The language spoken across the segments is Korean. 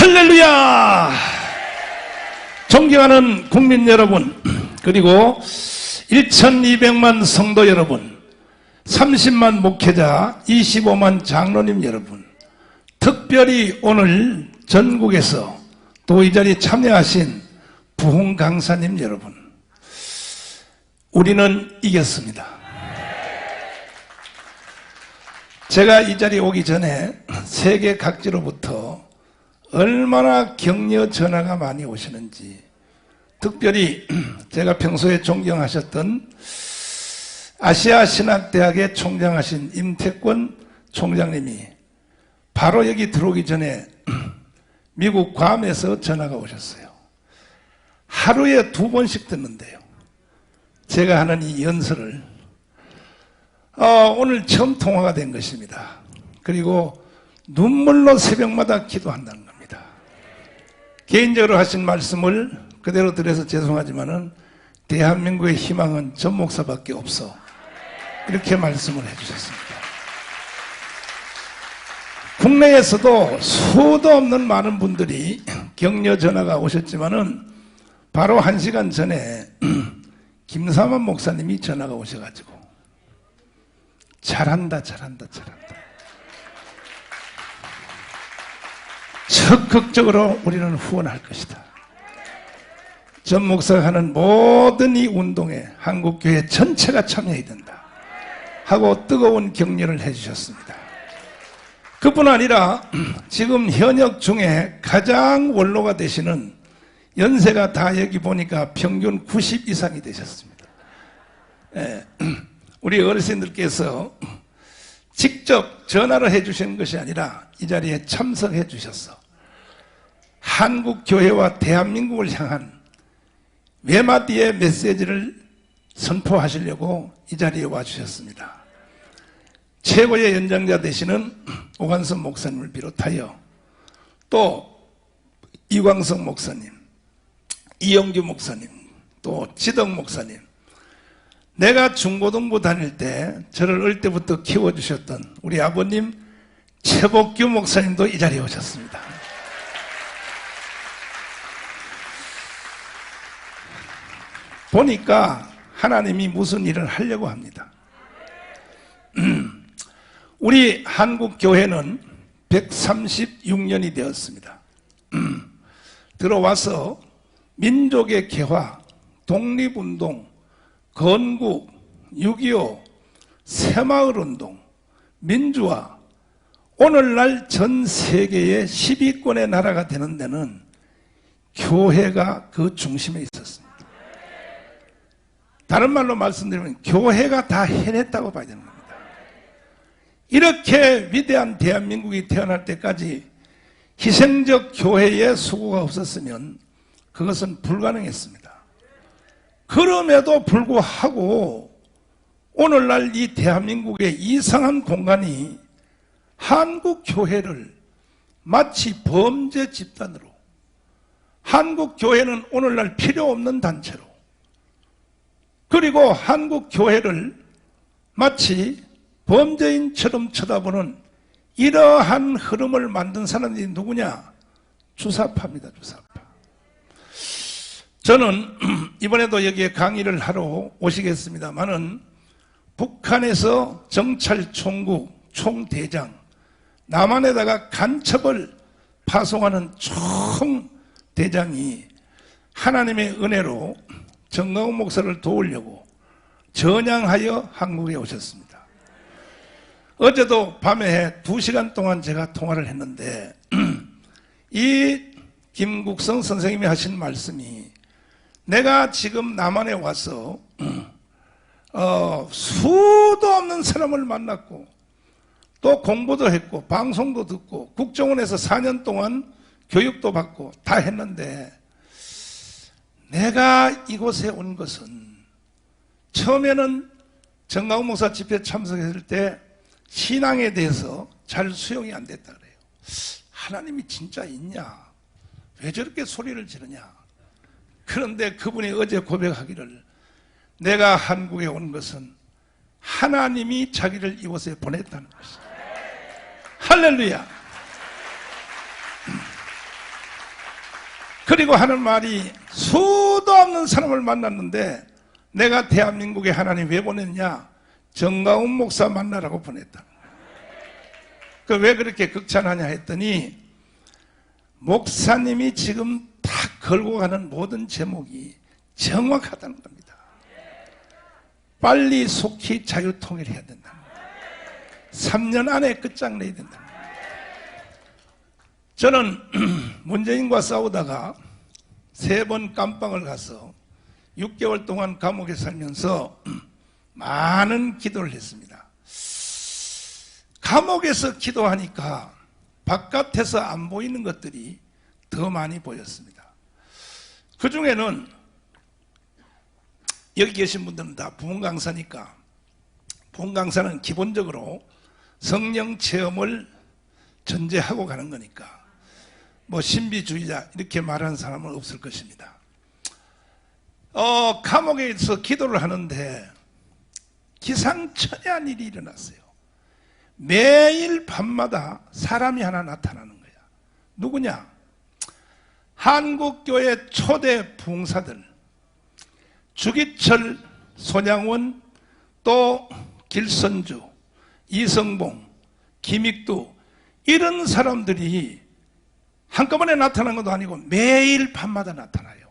할렐루야! 존경하는 국민 여러분, 그리고 1200만 성도 여러분, 30만 목회자, 25만 장로님 여러분, 특별히 오늘 전국에서 또 이 자리에 참여하신 부흥 강사님 여러분, 우리는 이겼습니다. 제가 이 자리에 오기 전에 세계 각지로부터 얼마나 격려 전화가 많이 오시는지, 특별히 제가 평소에 존경하셨던 아시아신학대학의 총장하신 임태권 총장님이 바로 여기 들어오기 전에 미국 괌에서 전화가 오셨어요. 하루에 2번씩 듣는데요. 제가 하는 이 연설을 오늘 처음 통화가 된 것입니다. 그리고 눈물로 새벽마다 기도한다는 겁니다. 개인적으로 하신 말씀을 그대로 드려서 죄송하지만은 대한민국의 희망은 전 목사밖에 없어, 이렇게 말씀을 해주셨습니다. 국내에서도 수도 없는 많은 분들이 격려 전화가 오셨지만은 바로 1시간 전에 김사만 목사님이 전화가 오셔가지고 잘한다 적극적으로 우리는 후원할 것이다. 전 목사가 하는 모든 이 운동에 한국교회 전체가 참여해야 된다 하고 뜨거운 격려를 해주셨습니다. 그뿐 아니라 지금 현역 중에 가장 원로가 되시는, 연세가 다 여기 보니까 평균 90 이상이 되셨습니다. 우리 어르신들께서 직접 전화를 해주시는 것이 아니라 이 자리에 참석해 주셔서 한국교회와 대한민국을 향한 외마디의 메시지를 선포하시려고 이 자리에 와주셨습니다. 최고의 연장자 되시는 오관섭 목사님을 비롯하여 또 이광석 목사님, 이영규 목사님, 또 지덕 목사님, 내가 중고등부 다닐 때 저를 어릴 때부터 키워주셨던 우리 아버님 최복규 목사님도 이 자리에 오셨습니다. 보니까 하나님이 무슨 일을 하려고 합니다. 우리 한국교회는 136년이 되었습니다. 들어와서 민족의 개화, 독립운동, 건국, 6.25, 새마을운동, 민주화, 오늘날 전 세계의 10위권의 나라가 되는 데는 교회가 그 중심에 있었습니다. 다른 말로 말씀드리면 교회가 다 해냈다고 봐야 되는 겁니다. 이렇게 위대한 대한민국이 태어날 때까지 희생적 교회의 수고가 없었으면 그것은 불가능했습니다. 그럼에도 불구하고 오늘날 이 대한민국의 이상한 공간이 한국교회를 마치 범죄 집단으로, 한국교회는 오늘날 필요 없는 단체로, 그리고 한국교회를 마치 범죄인처럼 쳐다보는 이러한 흐름을 만든 사람들이 누구냐? 주사파입니다. 주사파. 저는 이번에도 여기에 강의를 하러 오시겠습니다만은 북한에서 정찰총국 총대장, 남한에다가 간첩을 파송하는 총대장이 하나님의 은혜로 정강훈 목사를 도우려고 전향하여 한국에 오셨습니다. 어제도 밤에 2시간 동안 제가 통화를 했는데 이 김국성 선생님이 하신 말씀이, 내가 지금 남한에 와서 수도 없는 사람을 만났고 또 공부도 했고 방송도 듣고 국정원에서 4년 동안 교육도 받고 다 했는데, 내가 이곳에 온 것은 처음에는 정강훈 목사 집회 참석했을 때 신앙에 대해서 잘 수용이 안 됐다 그래요. 하나님이 진짜 있냐? 왜 저렇게 소리를 지르냐? 그런데 그분이 어제 고백하기를, 내가 한국에 온 것은 하나님이 자기를 이곳에 보냈다는 것이다. 할렐루야. 그리고 하는 말이 수도 없는 사람을 만났는데 내가 대한민국에 하나님 왜 보냈냐? 정가운 목사 만나라고 보냈다. 그 왜 그렇게 극찬하냐 했더니 목사님이 지금 다 걸고 가는 모든 제목이 정확하다는 겁니다. 빨리 속히 자유통일해야 된다. 3년 안에 끝장내야 된다. 저는 문재인과 싸우다가 3번 감방을 가서 6개월 동안 감옥에 살면서 많은 기도를 했습니다. 감옥에서 기도하니까 바깥에서 안 보이는 것들이 더 많이 보였습니다. 그 중에는 여기 계신 분들은 다 부흥강사니까 부흥강사는 기본적으로 성령 체험을 전제하고 가는 거니까 뭐 신비주의자 이렇게 말하는 사람은 없을 것입니다. 감옥에서 기도를 하는데 기상천외한 일이 일어났어요. 매일 밤마다 사람이 하나 나타나는 거야. 누구냐? 한국교회 초대 부흥사들 주기철, 손양원, 또 길선주, 이성봉, 김익두 이런 사람들이 한꺼번에 나타난 것도 아니고 매일 밤마다 나타나요.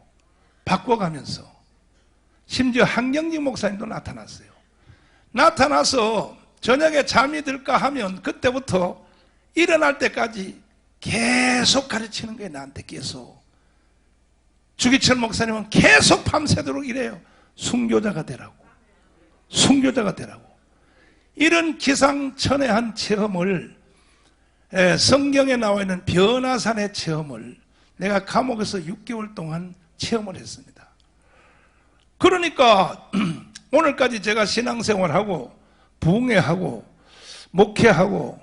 바꿔가면서. 심지어 한경직 목사님도 나타났어요. 나타나서 저녁에 잠이 들까 하면 그때부터 일어날 때까지 계속 가르치는 거예요. 나한테 계속. 주기철 목사님은 계속 밤새도록 이래요. 순교자가 되라고. 순교자가 되라고. 이런 기상천외한 체험을 성경에 나와 있는 변화산의 체험을 내가 감옥에서 6개월 동안 체험을 했습니다. 그러니까 오늘까지 제가 신앙생활하고 부흥회하고 목회하고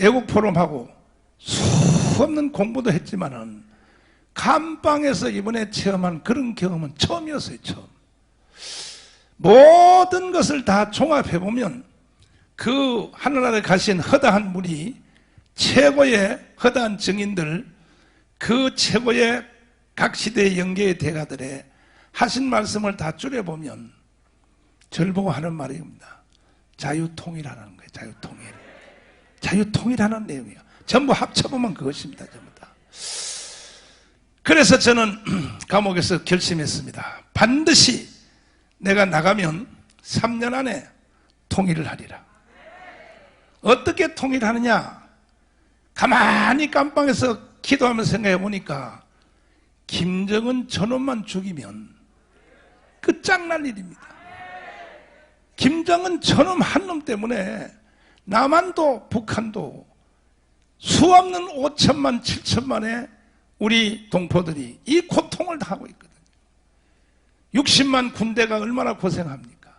애국포럼하고 수없는 공부도 했지만은 감방에서 이번에 체험한 그런 경험은 처음이었어요. 처음. 모든 것을 다 종합해보면 그 하늘나라에 가신 허다한 분이 최고의 허다한 증인들, 그 최고의 각 시대의 영계의 대가들의 하신 말씀을 다 줄여보면 절 보고 하는 말입니다. 자유통일하는 거예요. 자유통일. 자유통일하는 내용이에요. 전부 합쳐보면 그것입니다. 전부 다. 그래서 저는 감옥에서 결심했습니다. 반드시 내가 나가면 3년 안에 통일을 하리라. 어떻게 통일하느냐? 가만히 감방에서 기도하면서 생각해 보니까 김정은 저놈만 죽이면 끝장날 일입니다. 김정은 저놈 한 놈 때문에 남한도 북한도 수없는 5천만 7천만의 우리 동포들이 이 고통을 당하고 있거든요. 60만 군대가 얼마나 고생합니까?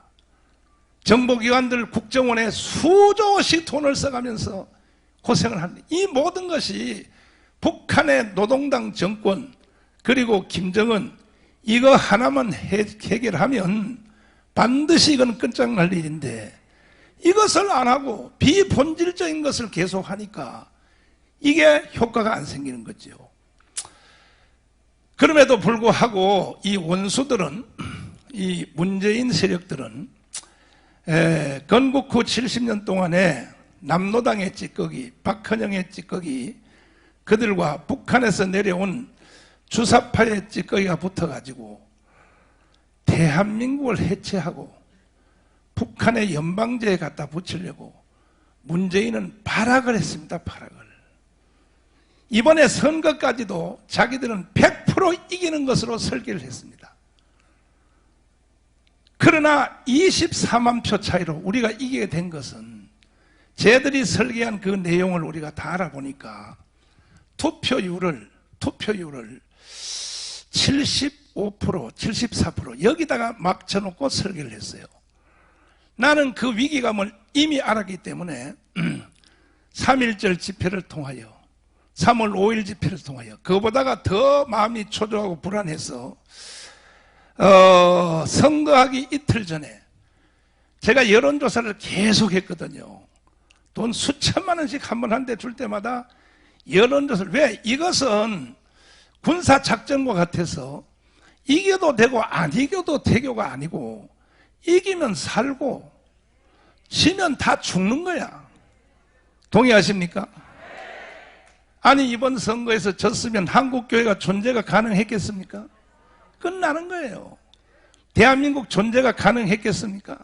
정보기관들 국정원에 수조씩 돈을 써가면서 고생을 합니다. 이 모든 것이 북한의 노동당 정권 그리고 김정은 이거 하나만 해결하면 반드시 이건 끝장날 일인데 이것을 안 하고 비본질적인 것을 계속하니까 이게 효과가 안 생기는 거죠. 그럼에도 불구하고 이 원수들은 이 문재인 세력들은 건국 후 70년 동안에 남로당의 찌꺼기, 박헌영의 찌꺼기 그들과 북한에서 내려온 주사파의 찌꺼기가 붙어가지고 대한민국을 해체하고 북한의 연방제에 갖다 붙이려고 문재인은 발악을 했습니다. 발악을. 이번에 선거까지도 자기들은 100% 이기는 것으로 설계를 했습니다. 그러나 24만 표 차이로 우리가 이기게 된 것은 쟤들이 설계한 그 내용을 우리가 다 알아보니까 투표율을 75%, 74% 여기다가 막 쳐놓고 설계를 했어요. 나는 그 위기감을 이미 알았기 때문에 3.1절 집회를 통하여 3월 5일 집회를 통하여 그거보다가 더 마음이 초조하고 불안해서 선거하기 이틀 전에 제가 여론조사를 계속 했거든요. 돈 수천만 원씩 한 번 한 대 줄 때마다 여론조사를 왜? 이것은 군사작전과 같아서 이겨도 되고 안 이겨도 대교가 아니고 이기면 살고 지면 다 죽는 거야. 동의하십니까? 아니 이번 선거에서 졌으면 한국교회가 존재가 가능했겠습니까? 끝나는 거예요. 대한민국 존재가 가능했겠습니까?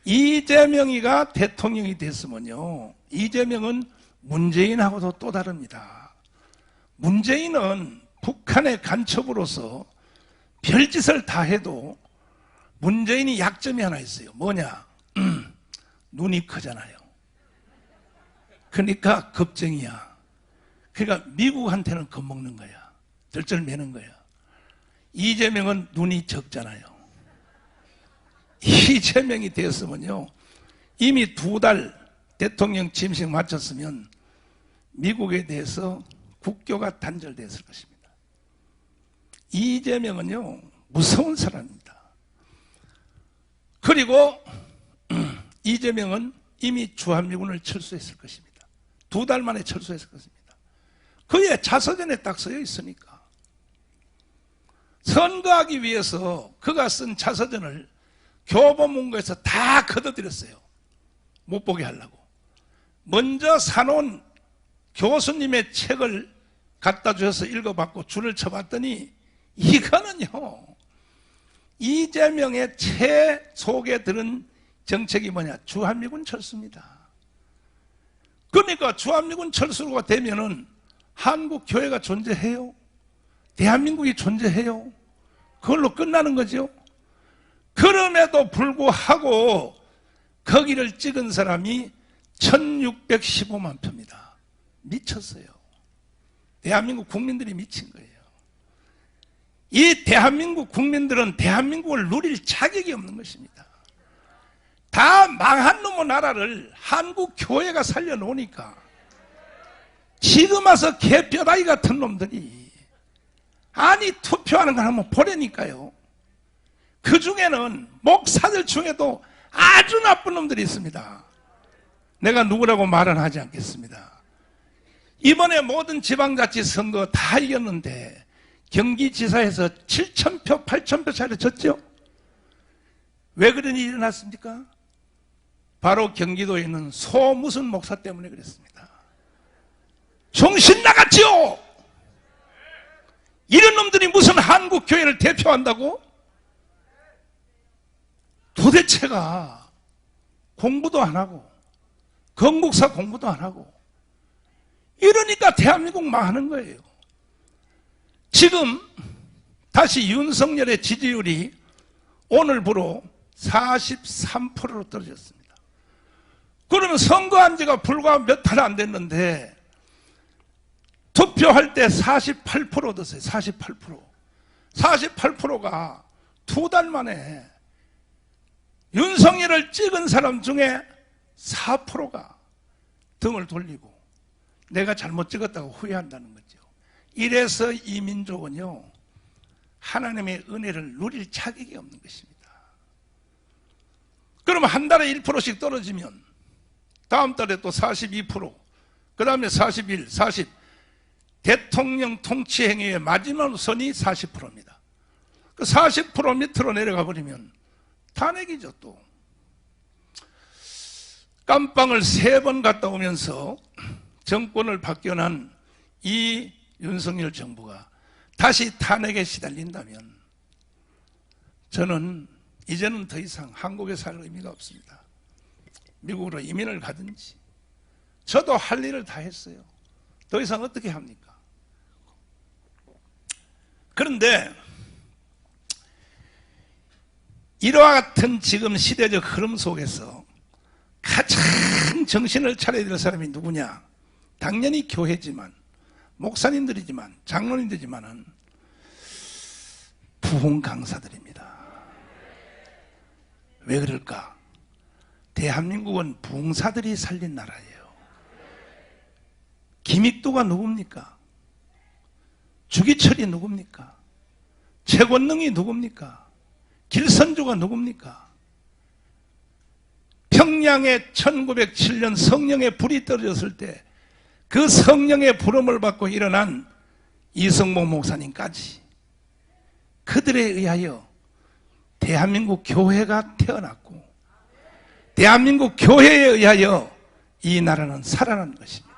이재명이가 대통령이 됐으면요, 이재명은 문재인하고도 또 다릅니다. 문재인은 북한의 간첩으로서 별짓을 다 해도 문재인이 약점이 하나 있어요. 뭐냐? 눈이 크잖아요. 그러니까 겁쟁이야. 그러니까 미국한테는 겁먹는 거야. 쩔쩔매는 거야. 이재명은 눈이 적잖아요. 이재명이 됐으면요, 이미 2달 대통령 취임식 마쳤으면 미국에 대해서 국교가 단절됐을 것입니다. 이재명은요, 무서운 사람입니다. 그리고 이재명은 이미 주한미군을 철수했을 것입니다. 2달 만에 철수했을 것입니다. 그의 자서전에 딱 쓰여 있으니까. 선거하기 위해서 그가 쓴 자서전을 교보문고에서 다 걷어들였어요. 못 보게 하려고. 먼저 사놓은 교수님의 책을 갖다 주셔서 읽어봤고 줄을 쳐봤더니 이거는요, 이재명의 책 속에 들은 정책이 뭐냐? 주한미군 철수입니다. 그러니까 주한미군 철수가 되면은 한국 교회가 존재해요? 대한민국이 존재해요? 그걸로 끝나는 거죠. 그럼에도 불구하고 거기를 찍은 사람이 1615만 표입니다. 미쳤어요. 대한민국 국민들이 미친 거예요. 이 대한민국 국민들은 대한민국을 누릴 자격이 없는 것입니다. 다 망한 놈의 나라를 한국 교회가 살려놓으니까 지금 와서 개뼈다귀 같은 놈들이 아니 투표하는 걸 한번 보라니까요. 그 중에는 목사들 중에도 아주 나쁜 놈들이 있습니다. 내가 누구라고 말은 하지 않겠습니다. 이번에 모든 지방자치 선거 다 이겼는데 경기지사에서 7,000표, 8,000표 차이로 졌죠? 왜 그런 일이 일어났습니까? 바로 경기도에 있는 소 무슨 목사 때문에 그랬습니다. 정신 나갔지요? 이런 놈들이 무슨 한국 교회를 대표한다고? 도대체가 공부도 안 하고 건국사 공부도 안 하고 이러니까 대한민국 망하는 거예요. 지금 다시 윤석열의 지지율이 오늘부로 43%로 떨어졌습니다. 그러면 선거한 지가 불과 몇 달 안 됐는데 투표할 때 48% 얻었어요. 48%. 48%가 2달 만에 윤석열을 찍은 사람 중에 4%가 등을 돌리고 내가 잘못 찍었다고 후회한다는 거죠. 이래서 이 민족은요, 하나님의 은혜를 누릴 자격이 없는 것입니다. 그러면 한 달에 1%씩 떨어지면 다음 달에 또 42%, 그 다음에 41, 40, 대통령 통치 행위의 마지막 선이 40%입니다. 그 40% 밑으로 내려가 버리면 탄핵이죠. 또 깜빵을 3번 갔다 오면서 정권을 바뀌어난 이 윤석열 정부가 다시 탄핵에 시달린다면 저는 이제는 더 이상 한국에 살 의미가 없습니다. 미국으로 이민을 가든지. 저도 할 일을 다 했어요. 더 이상 어떻게 합니까? 그런데 이와 같은 지금 시대적 흐름 속에서 가장 정신을 차려야 될 사람이 누구냐? 당연히 교회지만, 목사님들이지만, 장로님들이지만은 부흥 강사들입니다. 왜 그럴까? 대한민국은 부흥사들이 살린 나라예요. 김익도가 누굽니까? 주기철이 누굽니까? 최권능이 누굽니까? 길선조가 누굽니까? 평양에 1907년 성령의 불이 떨어졌을 때 그 성령의 부름을 받고 일어난 이성모 목사님까지 그들에 의하여 대한민국 교회가 태어났고 대한민국 교회에 의하여 이 나라는 살아난 것입니다.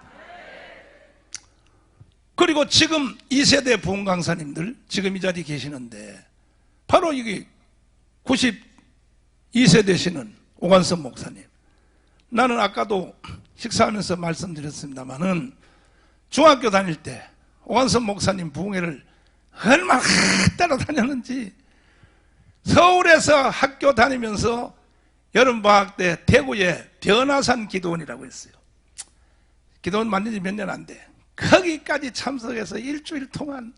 그리고 지금 2세대 부흥 강사님들 지금 이 자리에 계시는데 바로 이게 92세 되시는 오관섭 목사님, 나는 아까도 식사하면서 말씀드렸습니다마는 중학교 다닐 때 오관섭 목사님 부흥회를 얼마나 따라다녔는지, 서울에서 학교 다니면서 여름방학 때 대구에 변화산 기도원이라고 했어요. 기도원 만든 지 몇 년 안 돼. 거기까지 참석해서 일주일 동안.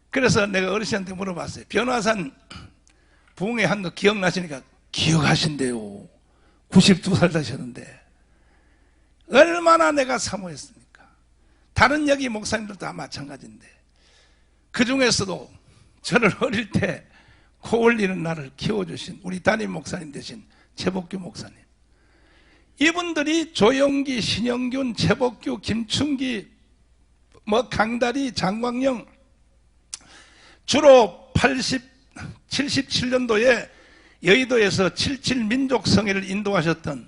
그래서 내가 어르신한테 물어봤어요. 변화산 부흥회 한 거 기억나시니까 기억하신대요. 92살 되셨는데 얼마나 내가 사모했습니까? 다른 여기 목사님들도 다 마찬가지인데 그 중에서도 저를 어릴 때 코 올리는 나를 키워주신 우리 담임 목사님 되신 최복규 목사님, 이분들이 조영기, 신영균, 최복규, 김춘기, 강다리, 장광영, 주로 77년도에 여의도에서 77 민족성회를 인도하셨던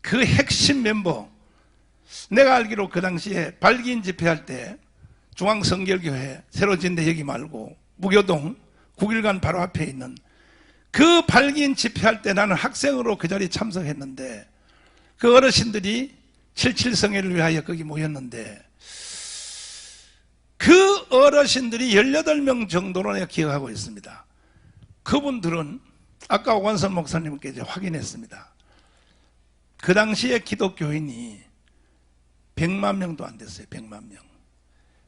그 핵심 멤버, 내가 알기로 그 당시에 발기인 집회할 때 중앙성결교회 새로 진데 여기 말고 무교동 9일간 바로 앞에 있는 그 발기인 집회할 때 나는 학생으로 그 자리에 참석했는데 그 어르신들이 77성회를 위하여 거기 모였는데 그 어르신들이 18명 정도로 내가 기억하고 있습니다. 그분들은 아까 오관섭 목사님께 이제 확인했습니다. 그 당시에 기독교인이 100만 명도 안 됐어요. 100만 명.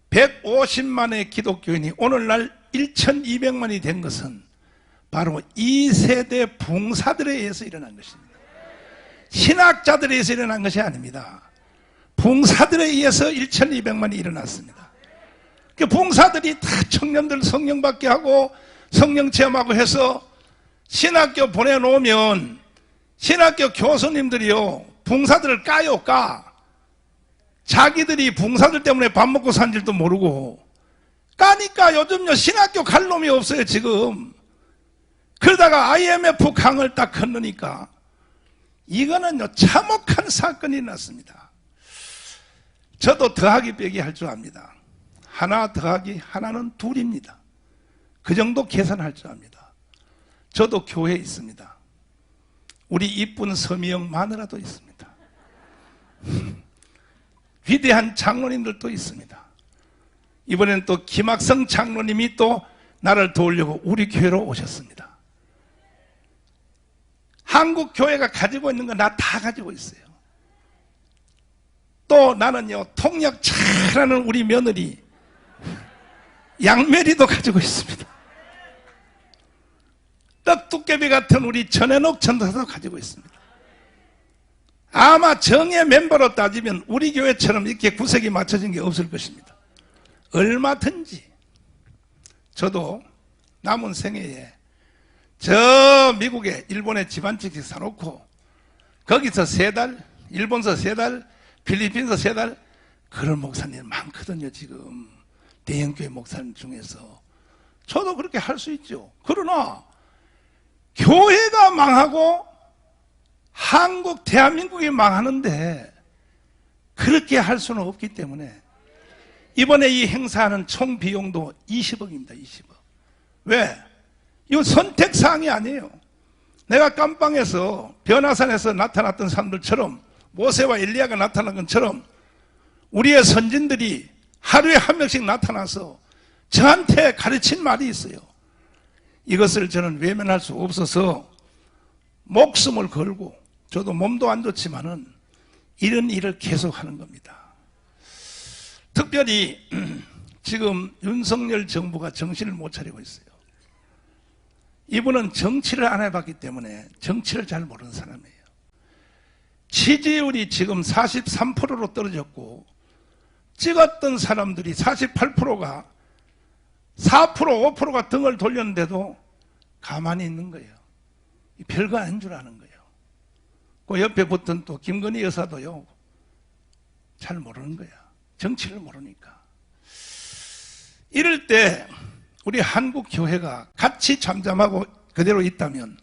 150만의 기독교인이 오늘날 1200만이 된 것은 바로 2세대 붕사들에 의해서 일어난 것입니다. 신학자들에 의해서 일어난 것이 아닙니다. 붕사들에 의해서 1200만이 일어났습니다. 그 붕사들이 다 청년들 성령 받게 하고 성령 체험하고 해서 신학교 보내놓으면 신학교 교수님들이요 붕사들을 까요. 자기들이 붕사들 때문에 밥 먹고 산 줄도 모르고 까니까 요즘요 신학교 갈 놈이 없어요 지금. 그러다가 IMF 강을 딱 건너니까 이거는요 참혹한 사건이 났습니다. 저도 더하기 빼기 할 줄 압니다. 하나 더하기 하나는 둘입니다. 그 정도 계산할 줄 압니다. 저도 교회에 있습니다. 우리 이쁜 서미영 마누라도 있습니다. 위대한 장로님들도 있습니다. 이번에는 또 김학성 장로님이 또 나를 도우려고 우리 교회로 오셨습니다. 한국 교회가 가지고 있는 거 나 다 가지고 있어요. 또 나는요 통역 잘하는 우리 며느리 양메리도 가지고 있습니다. 떡두께비 같은 우리 전해녹 전도사도 가지고 있습니다. 아마 정예 멤버로 따지면 우리 교회처럼 이렇게 구색이 맞춰진 게 없을 것입니다. 얼마든지 저도 남은 생애에 저 미국에 일본에 집안집씩 사놓고 거기서 3달, 일본서 3달, 필리핀서 3달 그런 목사님 많거든요. 지금 대형교회 목사님 중에서 저도 그렇게 할 수 있죠. 그러나 교회가 망하고 한국 대한민국이 망하는데 그렇게 할 수는 없기 때문에 이번에 이 행사하는 총 비용도 20억입니다. 20억. 왜? 이건 선택사항이 아니에요. 내가 깜빵에서 변화산에서 나타났던 사람들처럼 모세와 엘리야가 나타난 것처럼 우리의 선진들이 하루에 한 명씩 나타나서 저한테 가르친 말이 있어요. 이것을 저는 외면할 수 없어서 목숨을 걸고 저도 몸도 안 좋지만은 이런 일을 계속하는 겁니다. 특별히 지금 윤석열 정부가 정신을 못 차리고 있어요. 이분은 정치를 안 해봤기 때문에 정치를 잘 모르는 사람이에요. 지지율이 지금 43%로 떨어졌고 찍었던 사람들이 48%가 4%, 5%가 등을 돌렸는데도 가만히 있는 거예요. 별거 아닌 줄 아는 거예요. 그 옆에 붙은 또 김건희 여사도요 잘 모르는 거야. 정치를 모르니까. 이럴 때 우리 한국 교회가 같이 잠잠하고 그대로 있다면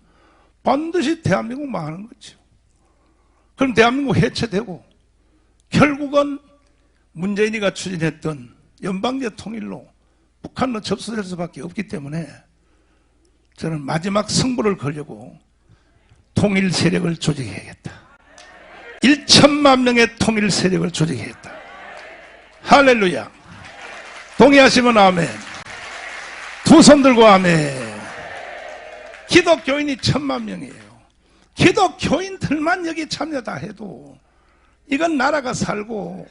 반드시 대한민국 망하는 거죠. 그럼 대한민국 해체되고 결국은 문재인이가 추진했던 연방제 통일로 북한으로 접수될 수밖에 없기 때문에 저는 마지막 승부를 걸려고 통일 세력을 조직해야겠다. 1천만 명의 통일 세력을 조직해야겠다. 할렐루야. 동의하시면 아멘. 두 손 들고 아멘. 기독교인이 1000만 명이에요. 기독교인들만 여기 참여 다 해도 이건 나라가 살고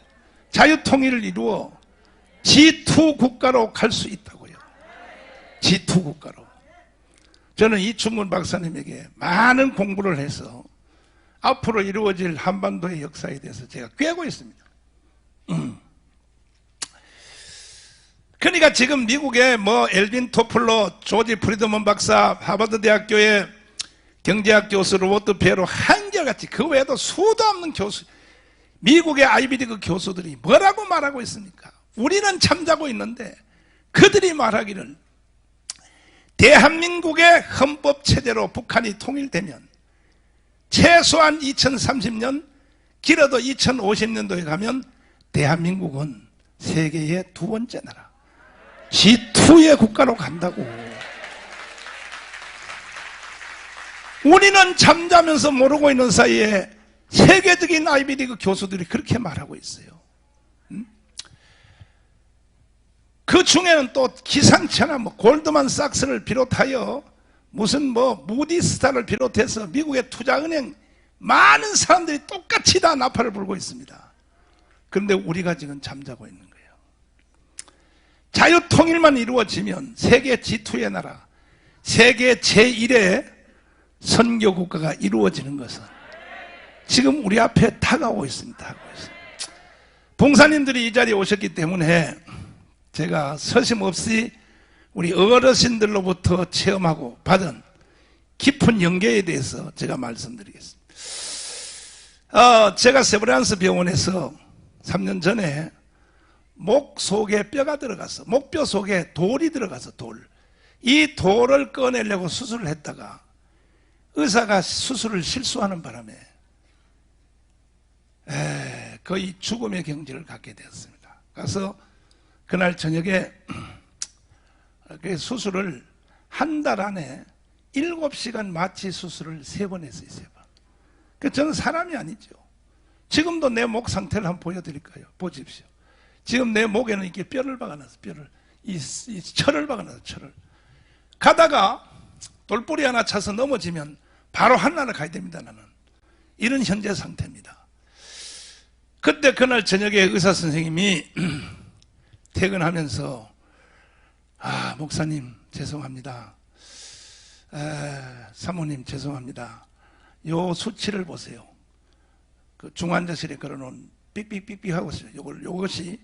자유통일을 이루어 G2 국가로 갈 수 있다고요. G2 국가로. 저는 이충문 박사님에게 많은 공부를 해서 앞으로 이루어질 한반도의 역사에 대해서 제가 꿰고 있습니다. 그러니까 지금 미국의 엘빈 토플러, 조지 프리드먼 박사, 하버드 대학교의 경제학 교수 로버트 베로 한결같이 그 외에도 수도 없는 교수, 미국의 아이비리그 교수들이 뭐라고 말하고 있습니까? 우리는 잠자고 있는데 그들이 말하기를 대한민국의 헌법 체제로 북한이 통일되면 최소한 2030년, 길어도 2050년도에 가면 대한민국은 세계의 두 번째 나라 G2의 국가로 간다고. 우리는 잠자면서 모르고 있는 사이에 세계적인 아이비리그 교수들이 그렇게 말하고 있어요. 그 중에는 또 기상치 않아 골드만삭스를 비롯하여 무슨 무디스타를 비롯해서 미국의 투자은행 많은 사람들이 똑같이 다 나팔을 불고 있습니다. 그런데 우리가 지금 잠자고 있는 거예요. 자유통일만 이루어지면 세계 G2의 나라, 세계 제1의 선교국가가 이루어지는 것은 지금 우리 앞에 다가오고 있습니다. 봉사님들이 이 자리에 오셨기 때문에 제가 서심없이 우리 어르신들로부터 체험하고 받은 깊은 연계에 대해서 제가 말씀드리겠습니다. 제가 세브란스 병원에서 3년 전에 목 속에 뼈가 들어가서, 목뼈 속에 돌이 들어가서 이 돌을 꺼내려고 수술을 했다가 의사가 수술을 실수하는 바람에 거의 죽음의 경지를 갖게 되었습니다. 그래서 그날 저녁에 수술을 한 달 안에 7시간 마취 수술을 3번 했어요. 3번. 저는 사람이 아니죠. 지금도 내 목 상태를 한번 보여드릴까요? 보십시오. 지금 내 목에는 이렇게 뼈를 박아놨어. 이 철을 박아놨어. 철을. 가다가 돌뿌리 하나 차서 넘어지면 바로 한나라 가야 됩니다. 나는. 이런 현재 상태입니다. 그때 그날 저녁에 의사 선생님이 퇴근하면서 목사님 죄송합니다. 사모님 죄송합니다. 요 수치를 보세요. 그 중환자실에 걸어놓은 삑삑삑삑 하고 있어요. 요것이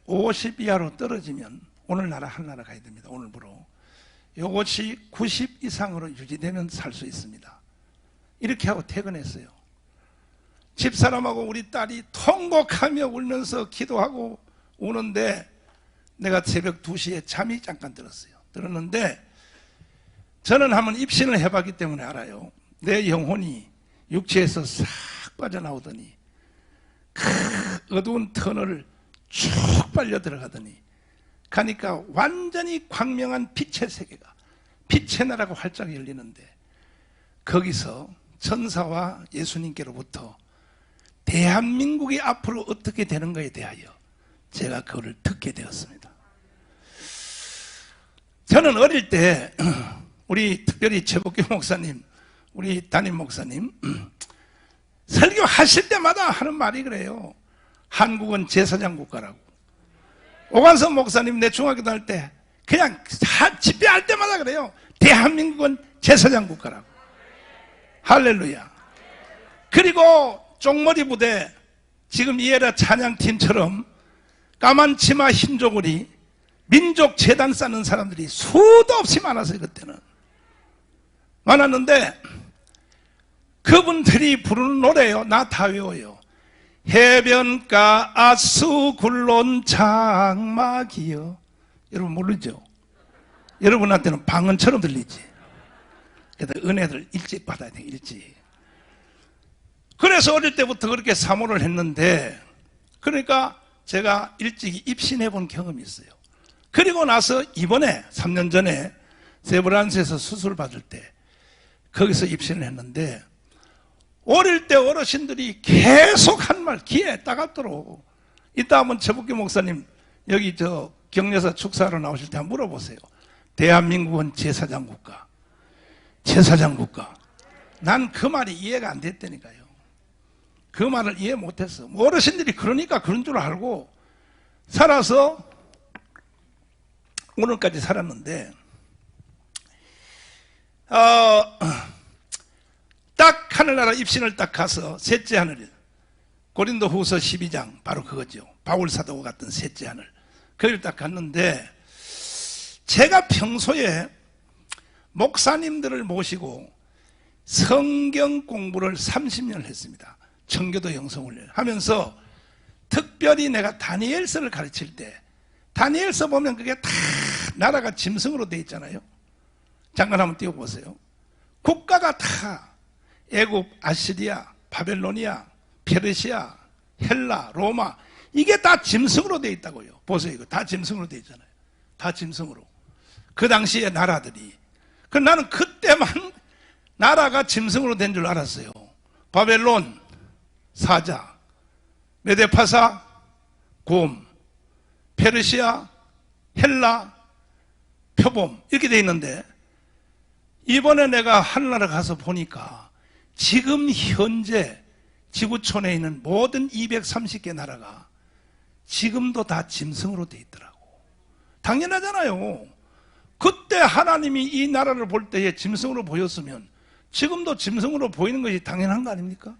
50 이하로 떨어지면 오늘 나라 한나라 가야 됩니다. 오늘부로. 요것이 90 이상으로 유지되면 살 수 있습니다. 이렇게 하고 퇴근했어요. 집사람하고 우리 딸이 통곡하며 울면서 기도하고 우는데 내가 새벽 2시에 잠이 잠깐 들었어요. 들었는데 저는 한번 입신을 해봤기 때문에 알아요. 내 영혼이 육체에서 싹 빠져나오더니 어두운 터널을 쭉 빨려 들어가더니 가니까 완전히 광명한 빛의 세계가, 빛의 나라가 활짝 열리는데 거기서 천사와 예수님께로부터 대한민국이 앞으로 어떻게 되는가에 대하여 제가 그거를 듣게 되었습니다. 저는 어릴 때 우리 특별히 최복교 목사님, 우리 담임 목사님 설교하실 때마다 하는 말이 그래요. 한국은 제사장 국가라고. 오관섭 목사님 내 중학교 다닐 때 그냥 집회할 때마다 그래요. 대한민국은 제사장 국가라고. 할렐루야. 그리고 쪽머리 부대, 지금 이에라 찬양팀처럼 까만 치마 흰 조거리 민족 재단 쌓는 사람들이 수도 없이 많았어요. 그때는 많았는데 그분들이 부르는 노래요. 나 다 외워요. 해변가 아수 굴론 장막이여. 여러분 모르죠? 여러분한테는 방언처럼 들리지. 그래서 은혜를 일찍 받아야 돼, 일찍. 그래서 어릴 때부터 그렇게 사모를 했는데, 그러니까 제가 일찍 입신해 본 경험이 있어요. 그리고 나서 이번에 3년 전에 세브란스에서 수술 받을 때 거기서 입신을 했는데, 어릴 때 어르신들이 계속 한 말 귀에 따갑도록, 이따 한번 최북기 목사님 여기 저 경례사 축사하러 나오실 때 한번 물어보세요. 대한민국은 제사장 국가. 제사장 국가. 난 그 말이 이해가 안 됐다니까요. 그 말을 이해 못했어. 뭐 어르신들이 그러니까 그런 줄 알고 살아서 오늘까지 살았는데, 딱 하늘나라 입신을 딱 가서 셋째 하늘, 고린도 후서 12장 바로 그거죠. 바울 사도가 갔던 셋째 하늘, 거기를 딱 갔는데, 제가 평소에 목사님들을 모시고 성경 공부를 30년을 했습니다. 청교도 영성훈련 하면서 특별히 내가 다니엘서를 가르칠 때, 다니엘서 보면 그게 다 나라가 짐승으로 되어 있잖아요. 잠깐 한번 띄워보세요. 국가가 다 애굽, 아시리아, 바벨로니아, 페르시아, 헬라, 로마, 이게 다 짐승으로 되어 있다고요. 보세요. 이거 다 짐승으로 되어 있잖아요. 다 짐승으로. 그 당시에 나라들이. 나는 그때만 나라가 짐승으로 된 줄 알았어요. 바벨론, 사자, 메데파사, 곰, 페르시아, 헬라, 표범, 이렇게 돼 있는데, 이번에 내가 하늘나라 가서 보니까 지금 현재 지구촌에 있는 모든 230개 나라가 지금도 다 짐승으로 돼 있더라고. 당연하잖아요. 그때 하나님이 이 나라를 볼 때에 짐승으로 보였으면 지금도 짐승으로 보이는 것이 당연한 거 아닙니까?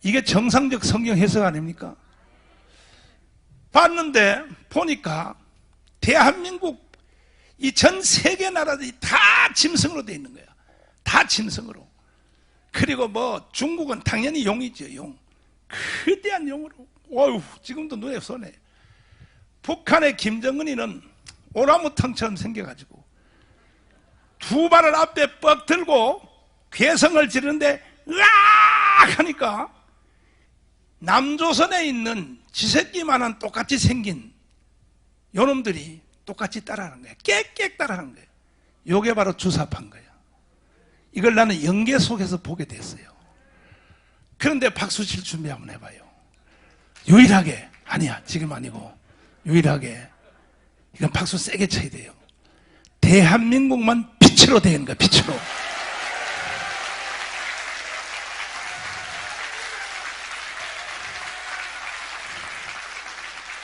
이게 정상적 성경 해석 아닙니까? 봤는데 보니까 대한민국 이 전 세계 나라들이 다 짐승으로 돼 있는 거야. 다 짐승으로. 그리고 뭐 중국은 당연히 용이죠. 용. 거대한 용으로. 어휴, 지금도 눈에 선해. 북한의 김정은이는 오라무탕처럼 생겨가지고 두 발을 앞에 뻑 들고 괴성을 지르는데 으악 하니까 남조선에 있는 쥐새끼만한 똑같이 생긴 요놈들이 똑같이 따라하는 거야. 깨깨 따라하는 거야. 요게 바로 주사파인 거야. 이걸 나는 연계 속에서 보게 됐어요. 그런데 박수 칠 준비 한번 해봐요. 유일하게, 아니야 지금 아니고 유일하게, 이건 박수 세게 쳐야 돼요. 대한민국만 빛으로 되는 거야. 빛으로.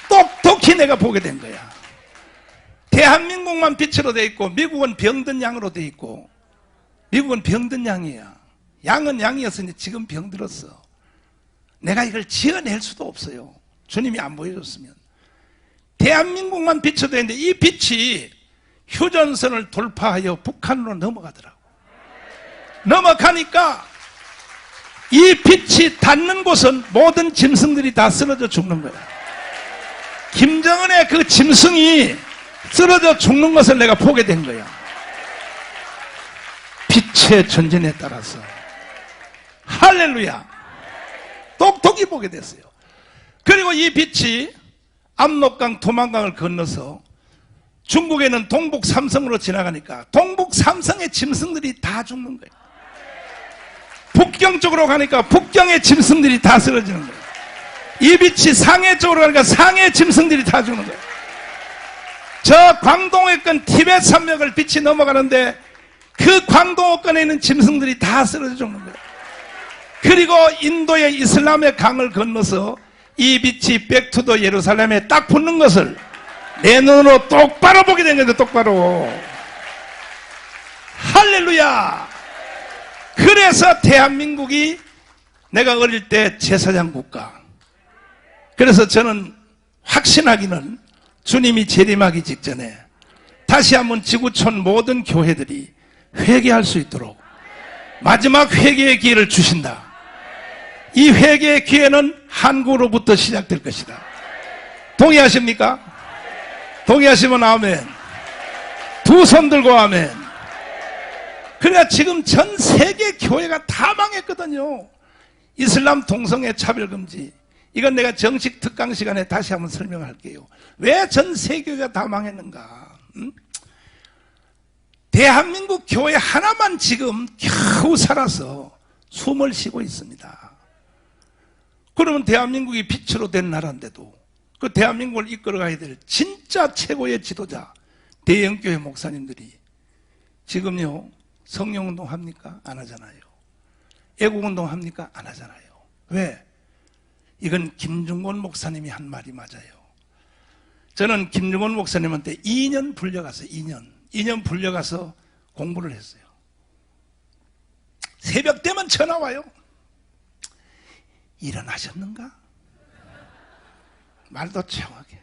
똑똑히 내가 보게 된 거야. 대한민국만 빛으로 돼 있고 미국은 병든 양으로 돼 있고, 미국은 병든 양이야. 양은 양이었으니 지금 병들었어. 내가 이걸 지어낼 수도 없어요. 주님이 안 보여줬으면. 대한민국만 빛으로 돼 있는데 이 빛이 휴전선을 돌파하여 북한으로 넘어가더라고. 넘어가니까 이 빛이 닿는 곳은 모든 짐승들이 다 쓰러져 죽는 거야. 김정은의 그 짐승이 쓰러져 죽는 것을 내가 보게 된 거야. 빛의 전진에 따라서. 할렐루야. 똑똑히 보게 됐어요. 그리고 이 빛이 압록강, 도만강을 건너서 중국에는 동북 삼성으로 지나가니까 동북 삼성의 짐승들이 다 죽는 거예요. 북경 쪽으로 가니까 북경의 짐승들이 다 쓰러지는 거예요. 이 빛이 상해 쪽으로 가니까 상해의 짐승들이 다 죽는 거예요. 저 광동어권 티베트 산맥을 빛이 넘어가는데 그 광동어권에 있는 짐승들이 다 쓰러져 죽는 거예요. 그리고 인도의 이슬람의 강을 건너서 이 빛이 백투더 예루살렘에 딱 붙는 것을 내 눈으로 똑바로 보게 된 거죠. 똑바로. 할렐루야. 그래서 대한민국이 내가 어릴 때 제사장 국가. 그래서 저는 확신하기는 주님이 재림하기 직전에 다시 한번 지구촌 모든 교회들이 회개할 수 있도록 마지막 회개의 기회를 주신다. 이 회개의 기회는 한국으로부터 시작될 것이다. 동의하십니까? 동의하시면 아멘. 두 손 들고 아멘. 그러니까 지금 전 세계 교회가 다 망했거든요. 이슬람 동성애 차별금지, 이건 내가 정식 특강 시간에 다시 한번 설명할게요. 왜 전 세계가 다 망했는가? 대한민국 교회 하나만 지금 겨우 살아서 숨을 쉬고 있습니다. 그러면 대한민국이 빛으로 된 나라인데도 그 대한민국을 이끌어가야 될 진짜 최고의 지도자 대형교회 목사님들이 지금요 성령운동 합니까? 안 하잖아요. 애국운동 합니까? 안 하잖아요. 왜? 이건 김중곤 목사님이 한 말이 맞아요. 저는 김중곤 목사님한테 2년 불려갔어요. 2년 불려가서 공부를 했어요. 새벽 되면 전화 와요. 일어나셨는가? 말도 정확해.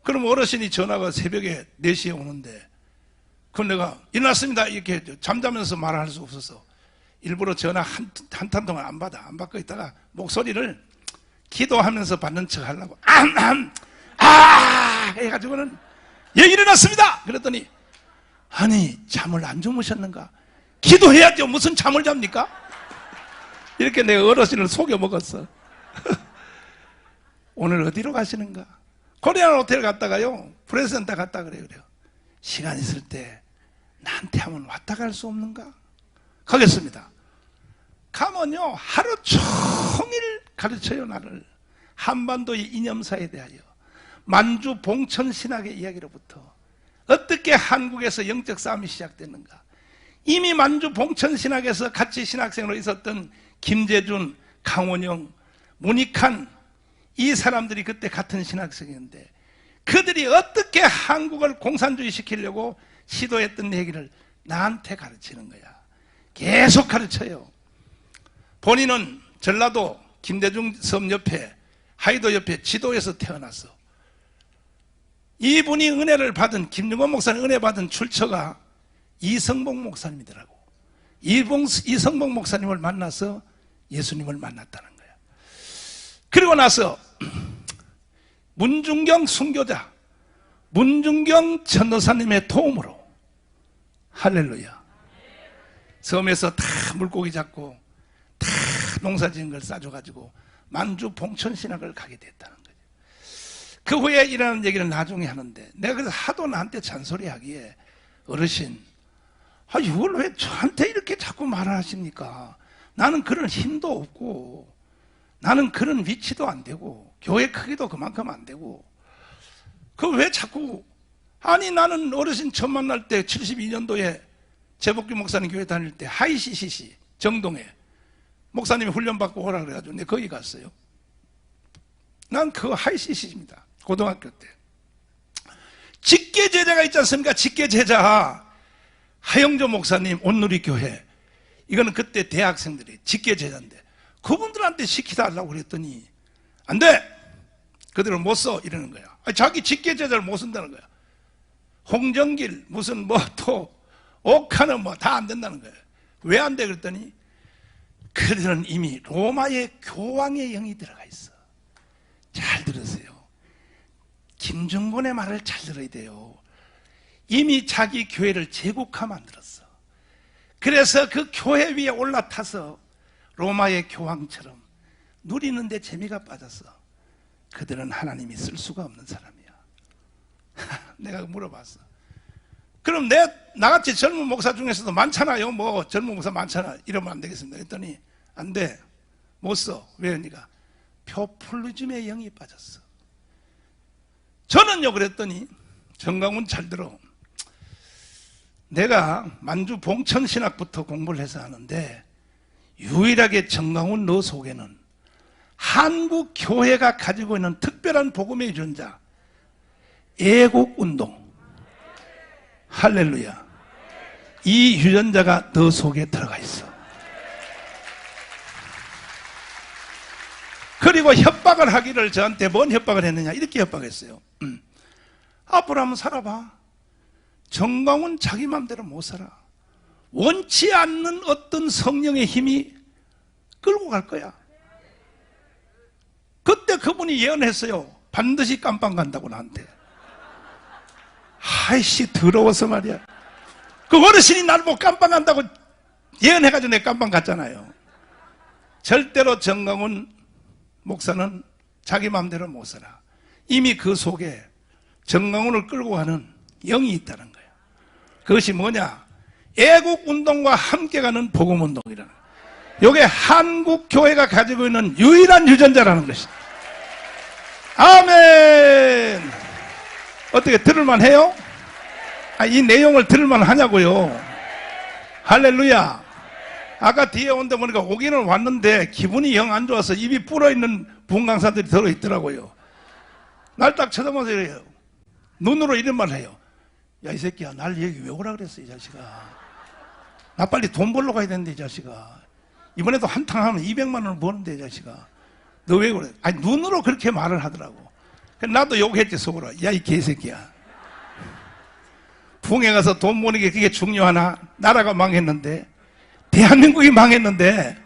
그럼 어르신이 전화가 새벽에 4시에 오는데 그럼 내가 일어났습니다 이렇게 잠자면서 말할 수 없어서 일부러 전화 한 탄 동안 안 받고 있다가 목소리를 기도하면서 받는 척 하려고 해가지고는 예 일어났습니다 그랬더니 아니 잠을 안 주무셨는가? 기도해야죠. 무슨 잠을 잡니까? 이렇게 내가 어르신을 속여 먹었어. 오늘 어디로 가시는가? 코리안 호텔 갔다가요 프레스센터 갔다 그래요. 시간 있을 때 나한테 한번 왔다 갈 수 없는가? 가겠습니다. 가면요 하루 종일 가르쳐요. 나를 한반도의 이념사에 대하여 만주 봉천 신학의 이야기로부터 어떻게 한국에서 영적 싸움이 시작됐는가. 이미 만주 봉천 신학에서 같이 신학생으로 있었던 김재준, 강원영, 문익한 이 사람들이 그때 같은 신학생이었는데 그들이 어떻게 한국을 공산주의 시키려고 시도했던 얘기를 나한테 가르치는 거야. 계속 가르쳐요. 본인은 전라도 김대중 섬 옆에 하이도 옆에 지도에서 태어났어. 이분이 은혜를 받은 김중곤 목사님 은혜 받은 출처가 이성봉 목사님이더라고. 이성봉 목사님을 만나서 예수님을 만났다는 거야. 그리고 나서 문중경 순교자 문중경 전도사님의 도움으로 할렐루야 섬에서 다 물고기 잡고 다 농사 지은 걸 싸줘가지고 만주 봉천신학을 가게 됐다는 거죠. 그 후에 일어나는 얘기를 나중에 하는데 내가 그래서 하도 나한테 잔소리하기에 어르신 이걸 왜 저한테 이렇게 자꾸 말을 하십니까? 나는 그런 힘도 없고 나는 그런 위치도 안 되고 교회 크기도 그만큼 안 되고 그 왜 자꾸 아니 나는 어르신 처음 만날 때 72년도에 재복규 목사님 교회 다닐 때 하이CCC 정동에 목사님이 훈련받고 오라 그래가지고 내가 거기 갔어요. 난 그 하이CCC입니다. 고등학교 때 직계제자가 있지 않습니까? 직계제자 하영조 목사님 온누리교회 이거는 그때 대학생들이 직계제자인데 그분들한테 시키달라고 그랬더니 안 돼! 그들은 못 써 이러는 거야. 자기 직계제자를 못 쓴다는 거야. 홍정길 무슨 뭐 또 옥하는 뭐 다 안 된다는 거야. 왜 안 돼? 그랬더니 그들은 이미 로마의 교황의 영이 들어가 있어. 잘 들으세요. 김중곤의 말을 잘 들어야 돼요. 이미 자기 교회를 제국화 만들었어. 그래서 그 교회 위에 올라타서 로마의 교황처럼 누리는데 재미가 빠졌어. 그들은 하나님이 쓸 수가 없는 사람이야. 내가 물어봤어. 그럼 나같이 젊은 목사 중에서도 많잖아요. 뭐 젊은 목사 많잖아. 이러면 안 되겠습니다. 그랬더니 안 돼. 못 써. 왜? 그러니까 표퓰리즘의 영이 빠졌어. 저는요 그랬더니 정강훈 잘 들어. 내가 만주 봉천신학부터 공부를 해서 하는데 유일하게 정강훈 너 속에는 한국 교회가 가지고 있는 특별한 복음의 유전자 애국운동 할렐루야 이 유전자가 너 속에 들어가 있어. 그리고 협박을 하기를 저한테 뭔 협박을 했느냐 이렇게 협박했어요. 앞으로 한번 살아봐. 정강훈 자기 맘대로 못 살아. 원치 않는 어떤 성령의 힘이 끌고 갈 거야. 그때 그분이 예언했어요. 반드시 깜빵 간다고 나한테. 아이씨 더러워서 말이야. 그 어르신이 나를 보고 깜빵 간다고 예언해가지고 내가 깜빵 갔잖아요. 절대로 정강훈 목사는 자기 마음대로 못 살아. 이미 그 속에 정강훈을 끌고 가는 영이 있다는 거예요. 그것이 뭐냐? 애국운동과 함께 가는 복음운동이라는 거예요. 이게 한국교회가 가지고 있는 유일한 유전자라는 것이다. 아멘. 어떻게 들을만 해요? 이 내용을 들을만 하냐고요. 할렐루야. 아까 뒤에 온데 보니까 오기는 왔는데 기분이 영 안 좋아서 입이 불어있는 분강사들이 들어있더라고요. 날 딱 쳐다보면서 이래요. 눈으로 이런 말을 해요. 야, 이 새끼야, 날 여기 왜 오라 그랬어, 이 자식아. 나 빨리 돈 벌러 가야 되는데, 이 자식아. 이번에도 한탕 하면 200만 원을 버는데, 이 자식아. 너 왜 그래? 아니, 눈으로 그렇게 말을 하더라고. 나도 욕했지, 속으로. 야, 이 개새끼야. 붕에 가서 돈 버는 게 그게 중요하나? 나라가 망했는데, 대한민국이 망했는데,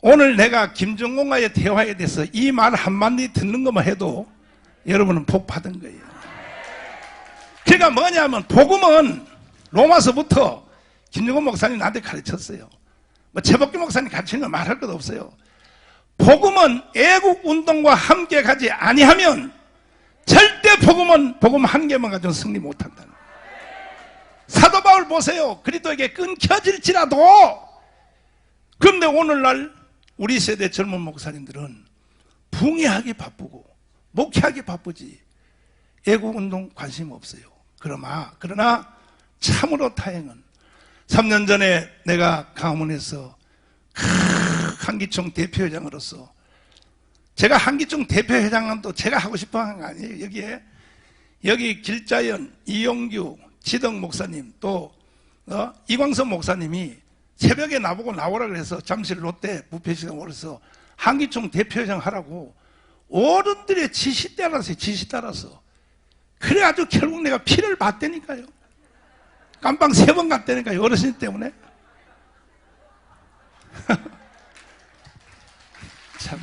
오늘 내가 김정곤과의 대화에 대해서 이 말 한마디 듣는 것만 해도 여러분은 복 받은 거예요. 그러니까 뭐냐면 복음은 로마서부터 김정곤 목사님 나한테 가르쳤어요. 뭐 최복기 목사님 가르치는 거 말할 것도 없어요. 복음은 애국운동과 함께 가지 아니하면 절대 복음은 복음 한 개만 가지고 승리 못한다는 거예요. 사도 바울 보세요. 그리스도에게 끊겨질지라도. 그런데 오늘날 우리 세대 젊은 목사님들은 붕해하기 바쁘고 목회하기 바쁘지 애국운동 관심 없어요. 그러나 참으로 다행은 3년 전에 내가 강화문에서 한기총 대표회장으로서, 제가 한기총 대표회장은 또 제가 하고 싶어 하는 거 아니에요. 여기 길자연, 이용규, 지덕 목사님, 또 이광선 목사님이 새벽에 나보고 나오라 그래서 잠실 롯데 부페시장 오래서 한기총 대표회장 하라고 어른들의 지시 따라서 그래가지고 결국 내가 피를 봤다니까요. 깜빵 3번 갔다니까요. 어르신 때문에. 참.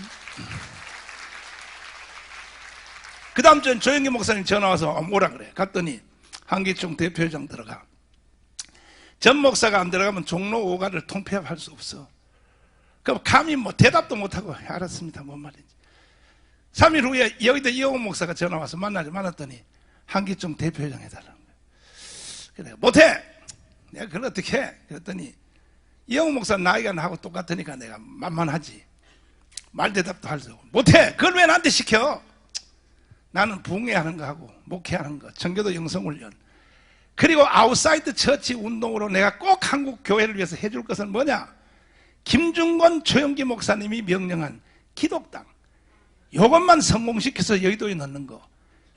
그 다음 주엔 조영기 목사님 전화와서 뭐라 그래. 갔더니 한기총 대표회장 들어가. 전 목사가 안 들어가면 종로 5가를 통폐합할 수 없어. 그럼 감히 뭐 대답도 못하고 알았습니다. 뭔 말인지. 3일 후에 여기도 이용훈 목사가 전화와서 만났더니 한기총 대표회장 해달라는 거야. 그래 못해. 내가 그걸 어떻게 해? 그랬더니 이용훈 목사 나이가 나하고 똑같으니까 내가 만만하지. 말 대답도 할 수 없고. 못해. 그걸 왜 나한테 시켜? 나는 붕해하는 거 하고 목회하는 거, 청교도 영성훈련, 그리고 아웃사이드 처치 운동으로 내가 꼭 한국 교회를 위해서 해줄 것은 뭐냐? 김중권 조영기 목사님이 명령한 기독당, 요것만 성공시켜서 여의도에 넣는 거,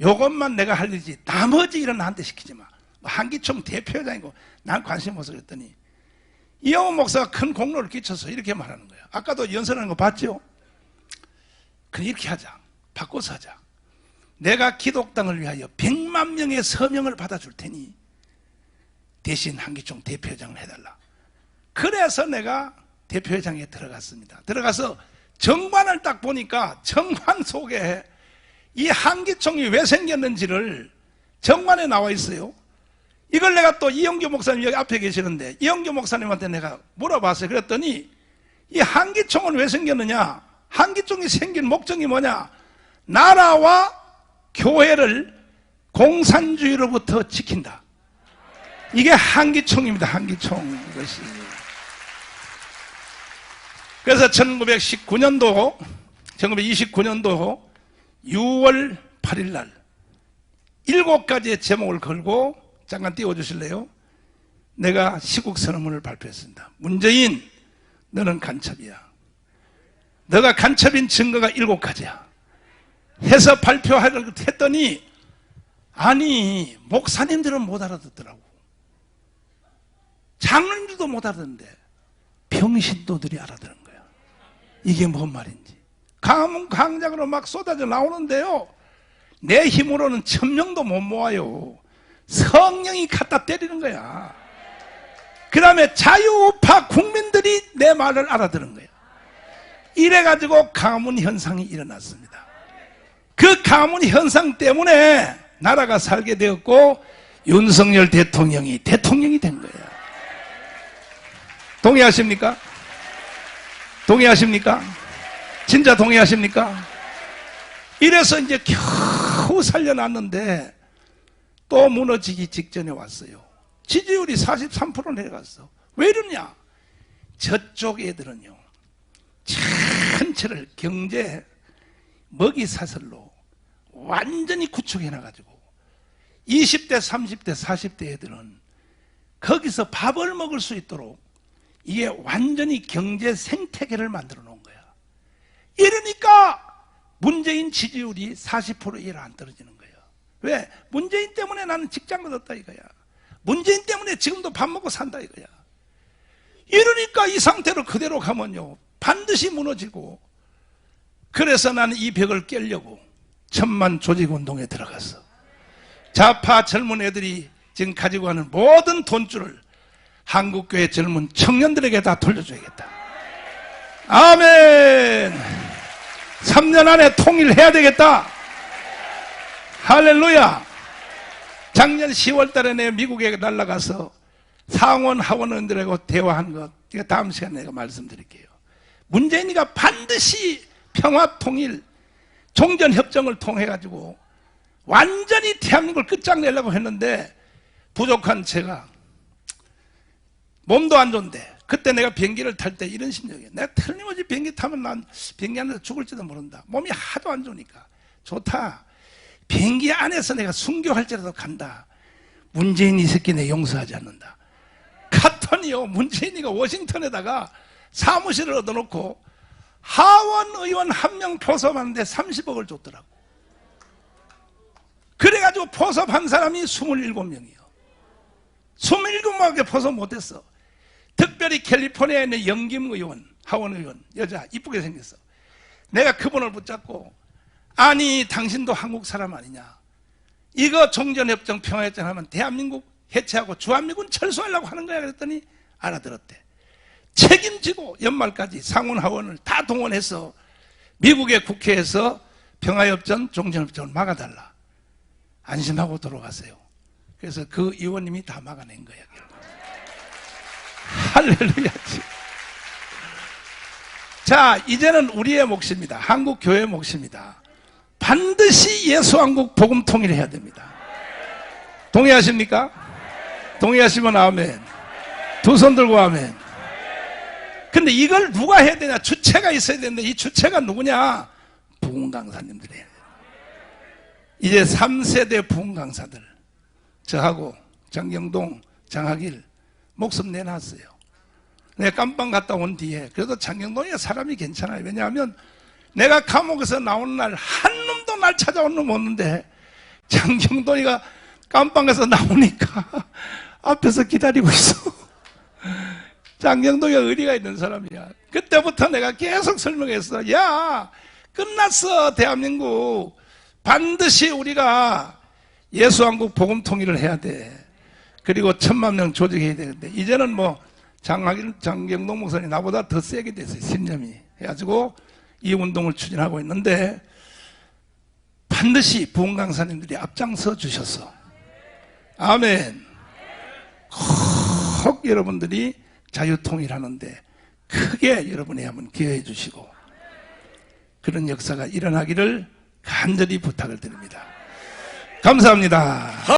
요것만 내가 할 일이지 나머지 일은 나한테 시키지 마. 한기총 대표회장이고 난 관심 없어. 그랬더니 이영훈 목사가 큰 공로를 끼쳐서 이렇게 말하는 거예요. 아까도 연설하는 거 봤죠? 그럼 이렇게 하자. 바꿔서 하자. 내가 기독당을 위하여 100만 명의 서명을 받아줄 테니 대신 한기총 대표회장을 해달라. 그래서 내가 대표회장에 들어갔습니다. 들어가서 정관을 딱 보니까 정관 속에 이 한기총이 왜 생겼는지를 정관에 나와 있어요. 이걸 내가 또 이영규 목사님 여기 앞에 계시는데 이영규 목사님한테 내가 물어봤어요. 그랬더니 이 한기총은 왜 생겼느냐? 한기총이 생긴 목적이 뭐냐? 나라와 교회를 공산주의로부터 지킨다. 이게 한기총입니다. 한기총. 이것이. 그래서 1929년도 6월 8일 날 7가지의 제목을 걸고 잠깐 띄워주실래요? 내가 시국선언문을 발표했습니다. 문재인, 너는 간첩이야. 너가 간첩인 증거가 7가지야. 해서 발표하려고 했더니 아니 목사님들은 못 알아듣더라고. 장로님들도 못 알아듣는데 병신도들이 알아듣는 거야. 이게 뭔 말인지. 강문 강작으로 막 쏟아져 나오는데요, 내 힘으로는 1000명도 못 모아요. 성령이 갖다 때리는 거야. 그 다음에 자유우파 국민들이 내 말을 알아들은 거야. 이래가지고 가문 현상이 일어났습니다. 그 가문 현상 때문에 나라가 살게 되었고 윤석열 대통령이 된 거예요. 동의하십니까? 동의하십니까? 진짜 동의하십니까? 이래서 이제 겨우 살려놨는데 또 무너지기 직전에 왔어요. 지지율이 43% 내려갔어. 왜 이러냐? 저쪽 애들은요, 전체를 경제 먹이사슬로 완전히 구축해놔가지고 20대, 30대, 40대 애들은 거기서 밥을 먹을 수 있도록 이게 완전히 경제 생태계를 만들어 놓은 거야. 이러니까 문재인 지지율이 40% 이하로 안 떨어지는 거예요. 왜? 문재인 때문에 나는 직장을 얻었다 이거야. 문재인 때문에 지금도 밥 먹고 산다 이거야. 이러니까 이 상태로 그대로 가면요, 반드시 무너지고. 그래서 나는 이 벽을 깨려고 천만 조직운동에 들어갔어. 좌파 젊은 애들이 지금 가지고 가는 모든 돈줄을 한국교회 젊은 청년들에게 다 돌려줘야겠다. 아멘. 3년 안에 통일해야 되겠다. 할렐루야. 작년 10월 달에 내가 미국에 날아가서 상원 하원의원들하고 대화한 것, 이거 다음 시간에 내가 말씀드릴게요. 문재인이가 반드시 평화 통일 종전협정을 통해 가지고 완전히 대한민국을 끝장내려고 했는데 부족한 제가 몸도 안 좋은데, 그때 내가 비행기를 탈 때 이런 심정이에요. 내가 틀림없이 비행기 타면 난 비행기 안에서 죽을지도 모른다. 몸이 하도 안 좋으니까. 좋다. 비행기 안에서 내가 순교할지라도 간다. 문재인 이 새끼 내 용서하지 않는다. 갔더니요, 문재인이가 워싱턴에다가 사무실을 얻어놓고 하원 의원 한 명 포섭하는데 30억을 줬더라고. 그래가지고 포섭한 사람이 27명이요. 27명밖에 포섭 못했어. 특별히 캘리포니아에 있는 영김 의원, 하원 의원, 여자 이쁘게 생겼어. 내가 그분을 붙잡고, 아니 당신도 한국 사람 아니냐, 이거 종전협정 평화협정 하면 대한민국 해체하고 주한미군 철수하려고 하는 거야. 그랬더니 알아들었대. 책임지고 연말까지 상원 하원을 다 동원해서 미국의 국회에서 평화협정 종전협정을 막아달라. 안심하고 돌아갔어요. 그래서 그 의원님이 다 막아낸 거예요. 할렐루야. 자, 이제는 우리의 몫입니다. 한국 교회의 몫입니다. 반드시 예수왕국 복음 통일해야 됩니다. 동의하십니까? 동의하시면 아멘. 두 손 들고 아멘. 근데 이걸 누가 해야 되냐? 주체가 있어야 되는데, 이 주체가 누구냐? 부흥 강사님들이 해야 돼요. 이제 3세대 부흥 강사들, 저하고 장경동, 장학일 목숨 내놨어요. 내가 깜빵 갔다 온 뒤에 그래도 장경동이가 사람이 괜찮아요. 왜냐하면 내가 감옥에서 나오는 날 한 놈도 날 찾아온 놈 없는데, 장경동이가 깜빵에서 나오니까 앞에서 기다리고 있어. 장경동이가 의리가 있는 사람이야. 그때부터 내가 계속 설명했어. 야, 끝났어. 대한민국 반드시 우리가 예수왕국 복음 통일을 해야 돼. 그리고 1000만 명 조직해야 되는데, 이제는 뭐 장경동 목사님 나보다 더 세게 됐어요. 신념이 해가지고 이 운동을 추진하고 있는데, 반드시 부흥 강사님들이 앞장서 주셔서, 아멘, 꼭 여러분들이 자유통일하는데 크게 여러분이 한번 기여해 주시고 그런 역사가 일어나기를 간절히 부탁을 드립니다. 감사합니다.